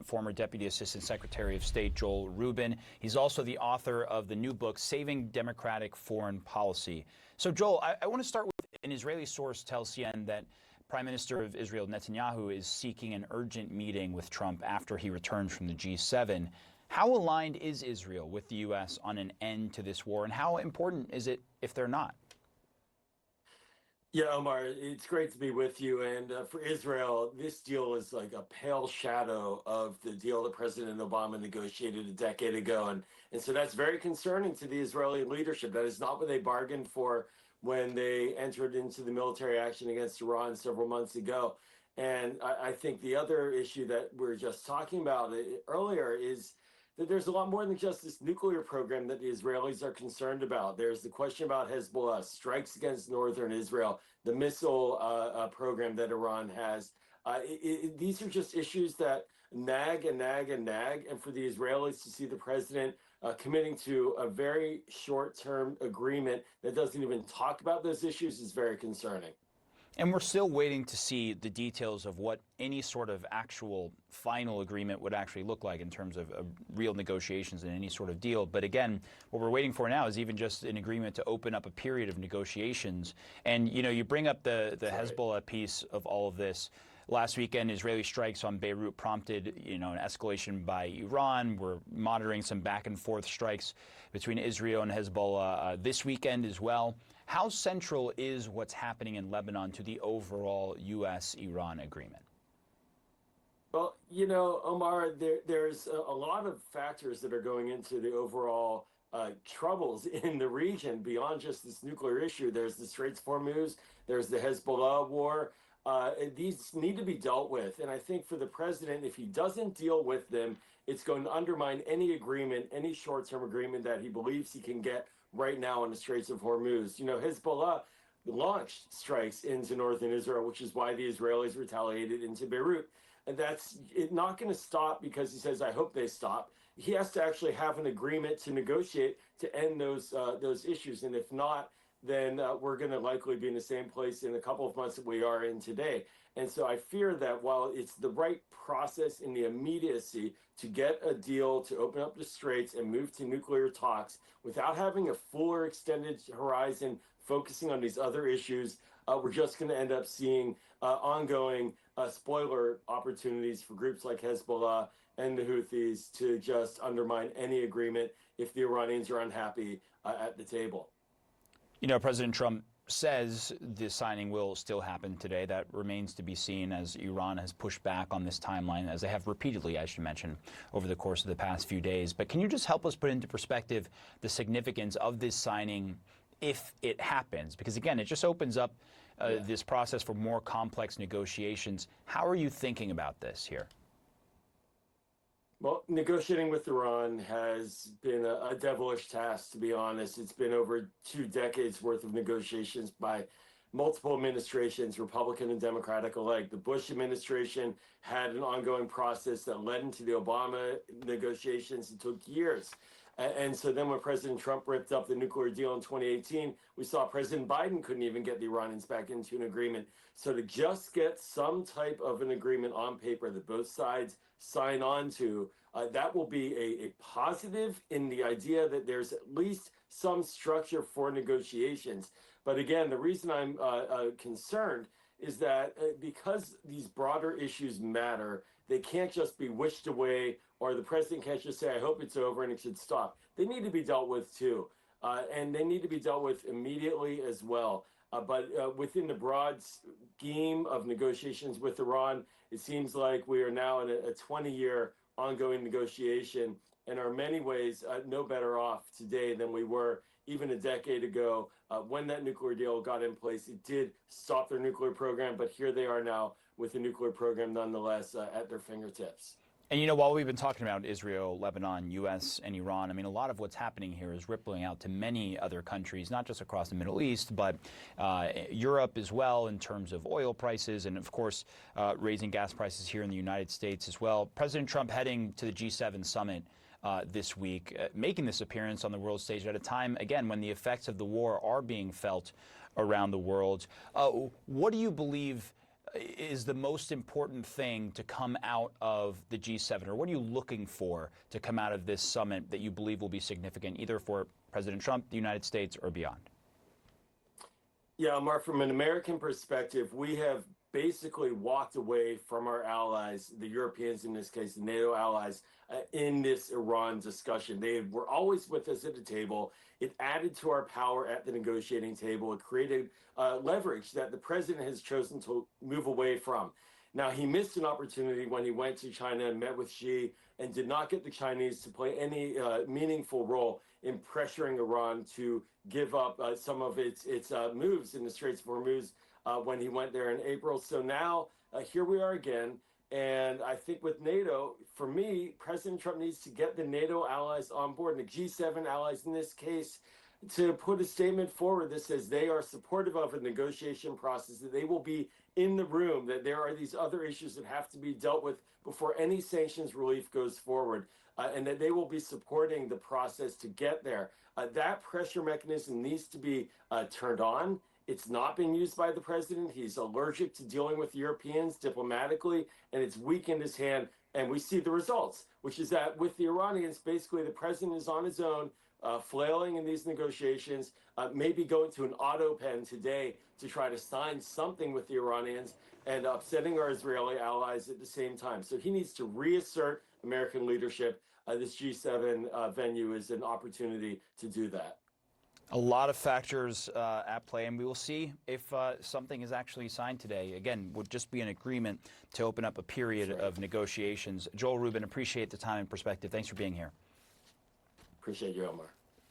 former Deputy Assistant Secretary of State Joel Rubin. He's also the author of the new book, Saving Democratic Foreign Policy. So, Joel, I want to start with an Israeli source tells CNN that Prime Minister of Israel Netanyahu is seeking an urgent meeting with Trump after he returns from the G7. How aligned is Israel with the U.S. on an end to this war, and how important is it if they're not? Yeah, Omar, it's great to be with you. And for Israel, this deal is like a pale shadow of the deal that President Obama negotiated a decade ago. And so that's very concerning to the Israeli leadership. That is not what they bargained for when they entered into the military action against Iran several months ago. And I think the other issue that we were just talking about earlier is that there's a lot more than just this nuclear program that the Israelis are concerned about. There's the question about Hezbollah, strikes against northern Israel, the missile program that Iran has. These are just issues that nag and nag and nag. And for the Israelis to see the president committing to a very short-term agreement that doesn't even talk about those issues is very concerning. And we're still waiting to see the details of what any sort of actual final agreement would actually look like in terms of real negotiations and any sort of deal. But again, what we're waiting for now is even just an agreement to open up a period of negotiations. And, you know, you bring up the Hezbollah piece of all of this. Last weekend, Israeli strikes on Beirut prompted, an escalation by Iran. We're monitoring some back and forth strikes between Israel and Hezbollah this weekend as well. How central is what's happening in Lebanon to the overall U.S.-Iran agreement? Well, Omar, there's a lot of factors that are going into the overall troubles in the region beyond just this nuclear issue. There's the Straits of Hormuz, there's the Hezbollah war. These need to be dealt with. And I think for the president, if he doesn't deal with them, it's going to undermine any agreement, any short-term agreement that he believes he can get right now in the Straits of Hormuz. Hezbollah launched strikes into northern Israel, which is why the Israelis retaliated into Beirut. And that's not going to stop because he says, I hope they stop. He has to actually have an agreement to negotiate to end those issues. And if not, then we're going to likely be in the same place in a couple of months that we are in today. And so I fear that while it's the right process in the immediacy to get a deal to open up the straits and move to nuclear talks without having a fuller extended horizon focusing on these other issues, we're just going to end up seeing ongoing spoiler opportunities for groups like Hezbollah and the Houthis to just undermine any agreement if the Iranians are unhappy at the table. President Trump says the signing will still happen today. That remains to be seen as Iran has pushed back on this timeline, as they have repeatedly, as you mentioned, over the course of the past few days. But can you just help us put into perspective the significance of this signing if it happens? Because, again, it just opens up this process for more complex negotiations. How are you thinking about this here? Well, negotiating with Iran has been a devilish task, to be honest. It's been over 2 decades worth of negotiations by multiple administrations, Republican and Democratic alike. The Bush administration had an ongoing process that led into the Obama negotiations. It took years. And so then when President Trump ripped up the nuclear deal in 2018, we saw President Biden couldn't even get the Iranians back into an agreement. So to just get some type of an agreement on paper that both sides sign on to, that will be a positive in the idea that there's at least some structure for negotiations. But again, the reason I'm concerned is that because these broader issues matter, they can't just be wished away, or the president can't just say, I hope it's over and it should stop. They need to be dealt with too. And they need to be dealt with immediately as well. But within the broad scheme of negotiations with Iran, it seems like we are now in a 20-year ongoing negotiation and are in many ways no better off today than we were even a decade ago when that nuclear deal got in place. It did stop their nuclear program, but here they are now with a nuclear program nonetheless at their fingertips. And, while we've been talking about Israel, Lebanon, U.S., and Iran, a lot of what's happening here is rippling out to many other countries, not just across the Middle East, but Europe as well in terms of oil prices and, of course, raising gas prices here in the United States as well. President Trump heading to the G7 summit this week, making this appearance on the world stage at a time, again, when the effects of the war are being felt around the world. What do you believe is the most important thing to come out of the G7, or what are you looking for to come out of this summit that you believe will be significant, either for President Trump, the United States, or beyond? Yeah, Mark, from an American perspective, we have basically walked away from our allies, the Europeans in this case, the NATO allies, in this Iran discussion. They were always with us at the table. It added to our power at the negotiating table. It created leverage that the president has chosen to move away from. Now, he missed an opportunity when he went to China and met with Xi and did not get the Chinese to play any meaningful role in pressuring Iran to give up some of its moves in the Straits of Hormuz when he went there in April. So now here we are again. And I think with NATO, for me, President Trump needs to get the NATO allies on board, and the G7 allies in this case, to put a statement forward that says they are supportive of a negotiation process, that they will be in the room, that there are these other issues that have to be dealt with before any sanctions relief goes forward, and that they will be supporting the process to get there. That pressure mechanism needs to be turned on. It's not been used by the president. He's allergic to dealing with Europeans diplomatically, and it's weakened his hand. And we see the results, which is that with the Iranians, basically the president is on his own, flailing in these negotiations, maybe going to an auto pen today to try to sign something with the Iranians, and upsetting our Israeli allies at the same time. So he needs to reassert American leadership. This G7 venue is an opportunity to do that. A lot of factors at play, and we will see if something is actually signed today. Again, would just be an agreement to open up a period of negotiations. Joel Rubin, appreciate the time and perspective. Thanks for being here. Appreciate you, Omar.